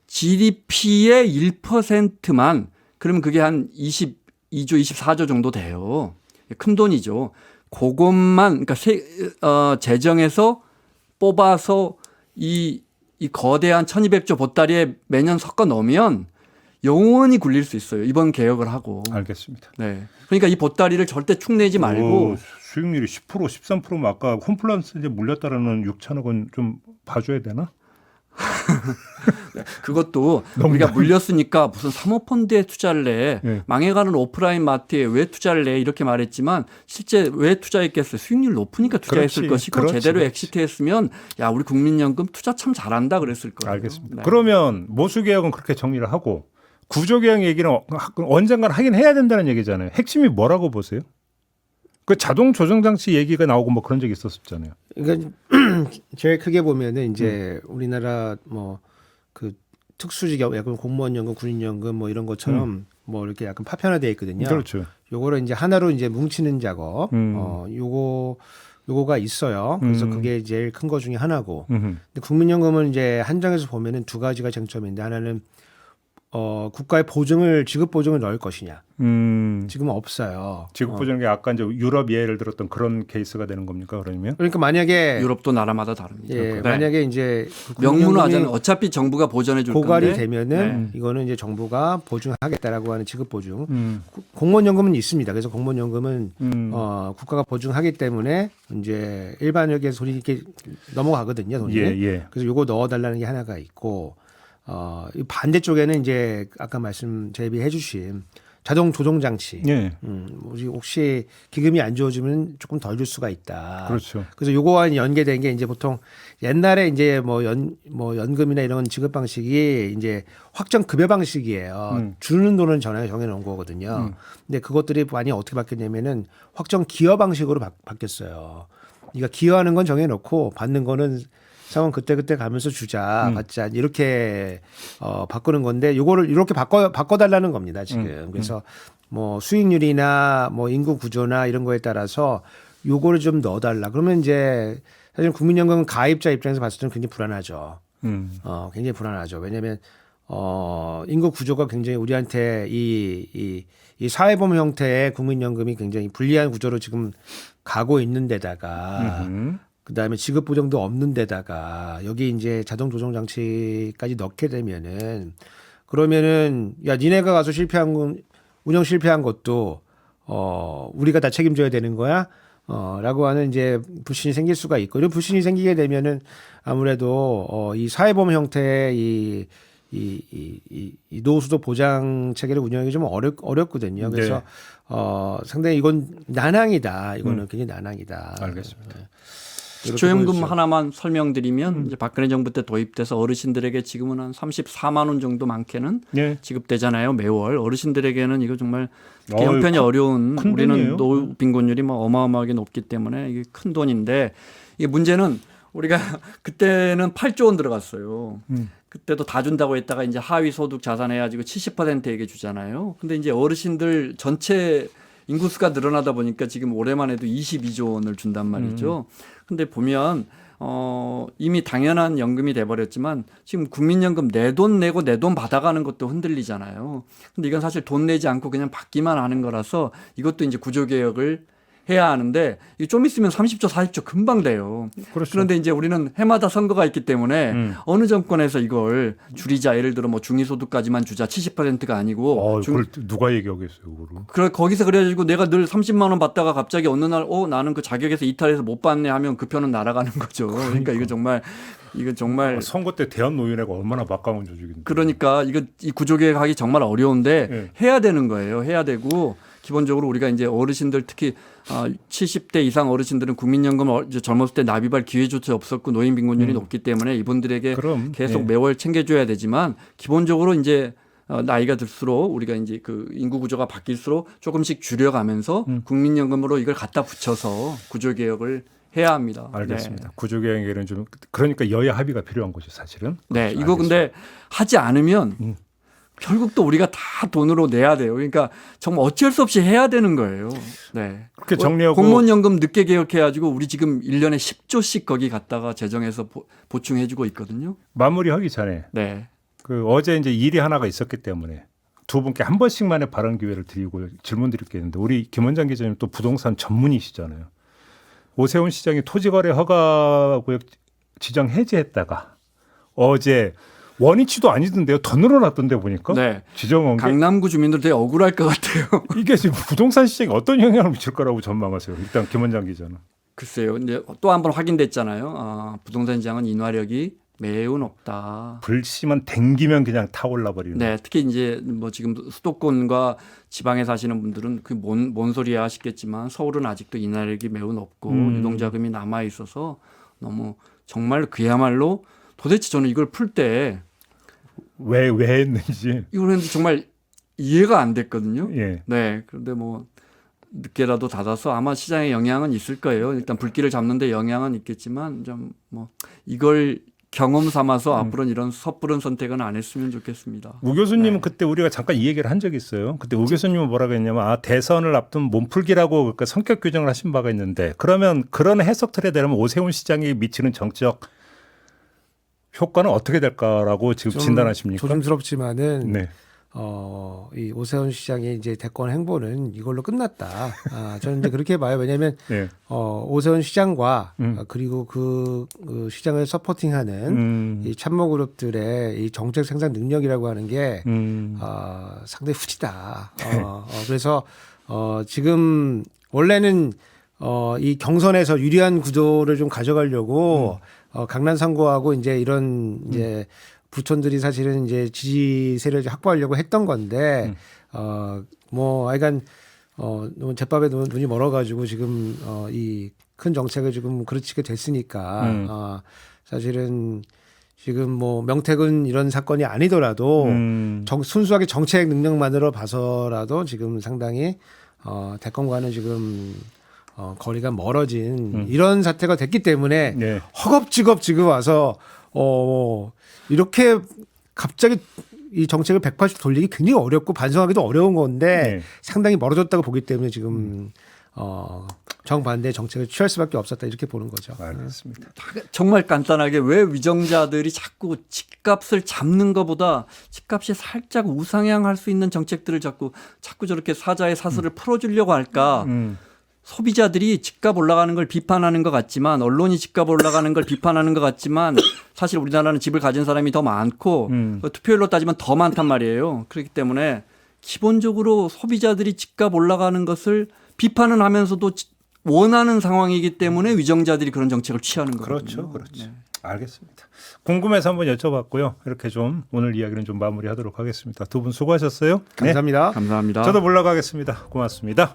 GDP의 1%만 그러면 그게 한 22조, 24조 정도 돼요. 큰 돈이죠. 그것만 그러니까 재정에서 뽑아서 이 거대한 1200조 보따리에 매년 섞어 넣으면 영원히 굴릴 수 있어요. 이번 개혁을 하고. 알겠습니다. 네. 그러니까 이 보따리를 절대 축내지 말고. 오, 수익률이 10%, 13%면 아까 홈플러스 이제 물렸다라는 6천억 원 좀 봐줘야 되나? 그것도 우리가 물렸으니까 무슨 사모펀드에 투자를 해. 네. 망해가는 오프라인 마트에 왜 투자를 해. 이렇게 말했지만 실제 왜 투자했겠어요. 수익률 높으니까 투자했을 그렇지, 것이고 그렇지, 제대로 그렇지. 엑시트했으면 야 우리 국민연금 투자 참 잘한다 그랬을 거예요. 알겠습니다. 네. 그러면 모수개혁은 그렇게 정리를 하고 구조개혁 얘기는 언젠가는 하긴 해야 된다는 얘기잖아요. 핵심이 뭐라고 보세요? 그 자동 조정 장치 얘기가 나오고 뭐 그런 적이 있었잖아요. 그러니까 제일 크게 보면은 이제 우리나라 뭐 그 특수직 약간 공무원연금, 군인연금 뭐 이런 것처럼 뭐 이렇게 약간 파편화되어 있거든요. 그렇죠. 요거를 이제 하나로 이제 뭉치는 작업, 요거가 있어요. 그래서 그게 제일 큰 거 중에 하나고. 근데 국민연금은 이제 한정해서 보면은 두 가지가 쟁점인데 하나는 국가의 지급 보증을 넣을 것이냐. 지금은 없어요. 지급 보증이 아까 이제 유럽 예를 들었던 그런 케이스가 되는 겁니까? 그러니까 만약에 유럽도 나라마다 다릅니다. 예, 네. 만약에 이제 명문화 하자는 어차피 정부가 보전해 줄 고갈이 건데 되면은 이거는 이제 정부가 보증하겠다라고 하는 지급 보증. 공무원연금은 있습니다. 그래서 공무원연금은 국가가 보증하기 때문에 이제 일반역에 돈이 이렇게 넘어가거든요. 돈이. 예. 그래서 요거 넣어달라는 게 하나가 있고 이 반대쪽에는 이제 아까 제비해 주신 자동 조정 장치. 예. 우리 혹시 기금이 안 주어지면 조금 덜 줄 수가 있다. 그렇죠. 그래서 요거와 연계된 게 이제 보통 옛날에 이제 뭐 연금이나 이런 지급 방식이 이제 확정 급여 방식이에요. 주는 돈은 정해 놓은 거거든요. 근데 그것들이 많이 어떻게 바뀌었냐면은 확정 기여 방식으로 바뀌었어요. 그러니까 기여하는 건 정해 놓고 받는 거는 상황 그때 가면서 받자 이렇게 바꾸는 건데 요거를 이렇게 바꿔달라는 겁니다 지금. 그래서 뭐 수익률이나 뭐 인구 구조나 이런 거에 따라서 요거를 좀 넣어달라. 그러면 이제 사실 국민연금 가입자 입장에서 봤을 때는 굉장히 불안하죠. 굉장히 불안하죠. 왜냐하면 인구 구조가 굉장히 우리한테 이 사회보험 형태의 국민연금이 굉장히 불리한 구조로 지금 가고 있는 데다가 그다음에 지급 보장도 없는 데다가 여기 이제 자동 조정 장치까지 넣게 되면은 그러면은 야 니네가 가서 실패한 건 운영 실패한 것도 우리가 다 책임져야 되는 거야? 라고 하는 이제 불신이 생길 수가 있고, 이런 불신이 생기게 되면은 아무래도 이 사회보험 형태의 이 노후수도 보장 체계를 운영하기 좀 어렵거든요. 그래서 상당히 이건 난항이다. 이거는 굉장히 난항이다. 알겠습니다. 네. 기초연금 하나만 설명드리면 이제 박근혜 정부 때 도입돼서 어르신들에게 지금은 한 34만 원 정도 많게는 네. 지급되잖아요. 매월. 어르신들에게는 이거 정말 듣기 어이, 형편이 어려운 큰 우리는 돈이에요. 노후 빈곤율이 뭐 어마어마하게 높기 때문에 이게 큰 돈인데 이게 문제는 우리가 그때는 8조 원 들어갔어요. 그때도 다 준다고 했다가 이제 하위 소득 자산 해가지고 70%에게 주잖아요. 근데 이제 어르신들 전체 인구수가 늘어나다 보니까 지금 올해만 해도 22조 원을 준단 말이죠. 근데 보면 이미 당연한 연금이 돼버렸지만 지금 국민연금 내 돈 내고 내 돈 받아가는 것도 흔들리잖아요. 근데 이건 사실 돈 내지 않고 그냥 받기만 하는 거라서 이것도 이제 구조개혁을 해야 하는데 이게 좀 있으면 30조, 40조 금방 돼요. 그렇죠. 그런데 이제 우리는 해마다 선거가 있기 때문에 어느 정권에서 이걸 줄이자, 예를 들어 뭐 중위소득까지만 주자 70%가 아니고 그걸 누가 얘기하겠어요, 그거를. 거기서 그래가지고 내가 늘 30만 원 받다가 갑자기 어느 날 나는 그 자격에서 이탈해서 못 받네 하면 그 편은 날아가는 거죠. 그러니까 이거 정말 선거 때 대한노인회가 얼마나 막강한 조직인데. 그러니까 이 구조개혁하기 정말 어려운데 네. 해야 되는 거예요. 해야 되고 기본적으로 우리가 이제 어르신들 특히 70대 이상 어르신들은 국민연금 젊었을 때 납입할 기회조차 없었고 노인 빈곤율이 높기 때문에 이분들에게 그럼, 계속 예. 매월 챙겨줘야 되지만 기본적으로 이제 나이가 들수록 우리가 이제 그 인구 구조가 바뀔수록 조금씩 줄여가면서 국민연금으로 이걸 갖다 붙여서 구조개혁을 해야 합니다. 알겠습니다. 구조개혁에는 좀 그러니까 여야 합의가 필요한 거죠, 사실은. 네, 그렇죠. 이거 근데 하지 않으면 결국 또 우리가 다 돈으로 내야 돼요. 그러니까 정말 어쩔 수 없이 해야 되는 거예요. 네. 그렇게 정리하고 공무원연금 늦게 개혁해가지고 우리 지금 1년에 10조씩 거기 갖다가 재정해서 보충해주고 있거든요. 마무리하기 전에 네. 그 어제 이제 일이 하나가 있었기 때문에 두 분께 한 번씩만의 발언 기회를 드리고 질문 드릴 게 있는데 우리 김 원장 기자님 또 부동산 전문이시잖아요. 오세훈 시장이 토지거래 허가구역 지정 해제했다가 어제 원위치도 아니던데요. 더 늘어났던데 보니까. 네. 지정한 게. 강남구 주민들 되게 억울할 것 같아요. 이게 지금 부동산 시장에 어떤 영향을 미칠 거라고 전망하세요? 일단 김 원장 기자는. 글쎄요. 근데 또 한 번 확인됐잖아요. 부동산 시장은 인화력이 매우 높다. 불씨만 댕기면 그냥 타올라 버리는. 네, 특히 이제 뭐 지금 수도권과 지방에 사시는 분들은 그 뭔 소리야 하시겠지만 서울은 아직도 인하력이 매우 높고 유동자금이 남아 있어서 너무 정말 그야말로 도대체 저는 이걸 풀 때 왜 했는지. 이거는 정말 이해가 안 됐거든요. 예. 네, 그런데 뭐 늦게라도 닫아서 아마 시장에 영향은 있을 거예요. 일단 불길을 잡는데 영향은 있겠지만 좀 뭐 이걸 경험 삼아서 앞으로는 이런 섣부른 선택은 안 했으면 좋겠습니다. 우 교수님은 네. 그때 우리가 잠깐 이 얘기를 한 적이 있어요. 그때 우 교수님은 뭐라고 했냐면 대선을 앞둔 몸풀기라고 그러니까 성격 규정을 하신 바가 있는데 그러면 그런 해석 틀에 대하면 오세훈 시장이 미치는 정치적 효과는 어떻게 될까라고 지금 진단하십니까? 조심스럽지만은 네. 이 오세훈 시장의 이제 대권 행보는 이걸로 끝났다. 저는 이제 그렇게 봐요. 왜냐하면 네. 오세훈 시장과 그리고 그 시장을 서포팅하는 이 참모 그룹들의 이 정책 생산 능력이라고 하는 게 상당히 후지다. 그래서 지금 원래는 이 경선에서 유리한 구도를 좀 가져가려고 강남 선거하고 이제 이런 이제 부촌들이 사실은 이제 지지세를 확보하려고 했던 건데 뭐 하여간 너무 제밥에 눈이 멀어가지고 지금 이 큰 정책을 지금 그르치게 됐으니까 사실은 지금 뭐 명태균 이런 사건이 아니더라도 순수하게 정책 능력만으로 봐서라도 지금 상당히 대권과는 지금 거리가 멀어진 이런 사태가 됐기 때문에 네. 허겁지겁 지금 와서 이렇게 갑자기 이 정책을 180도 돌리기 굉장히 어렵고 반성하기도 어려운 건데 네. 상당히 멀어졌다고 보기 때문에 지금 정반대의 정책을 취할 수밖에 없었다 이렇게 보는 거죠. 알겠습니다. 정말 간단하게 왜 위정자들이 자꾸 집값을 잡는 것보다 집값이 살짝 우상향할 수 있는 정책들을 자꾸 저렇게 사자의 사슬을 풀어주려고 할까? 소비자들이 집값 올라가는 걸 비판하는 것 같지만 언론이 집값 올라가는 걸 비판하는 것 같지만 사실 우리나라는 집을 가진 사람이 더 많고 투표율로 따지면 더 많단 말이에요. 그렇기 때문에 기본적으로 소비자들이 집값 올라가는 것을 비판은 하면서도 원하는 상황이기 때문에 위정자들이 그런 정책을 취하는 거거든요. 그렇죠. 네. 알겠습니다. 궁금해서 한번 여쭤봤고요. 이렇게 좀 오늘 이야기는 좀 마무리하도록 하겠습니다. 두 분 수고하셨어요. 감사합니다. 감사합니다. 저도 물러가겠습니다. 고맙습니다.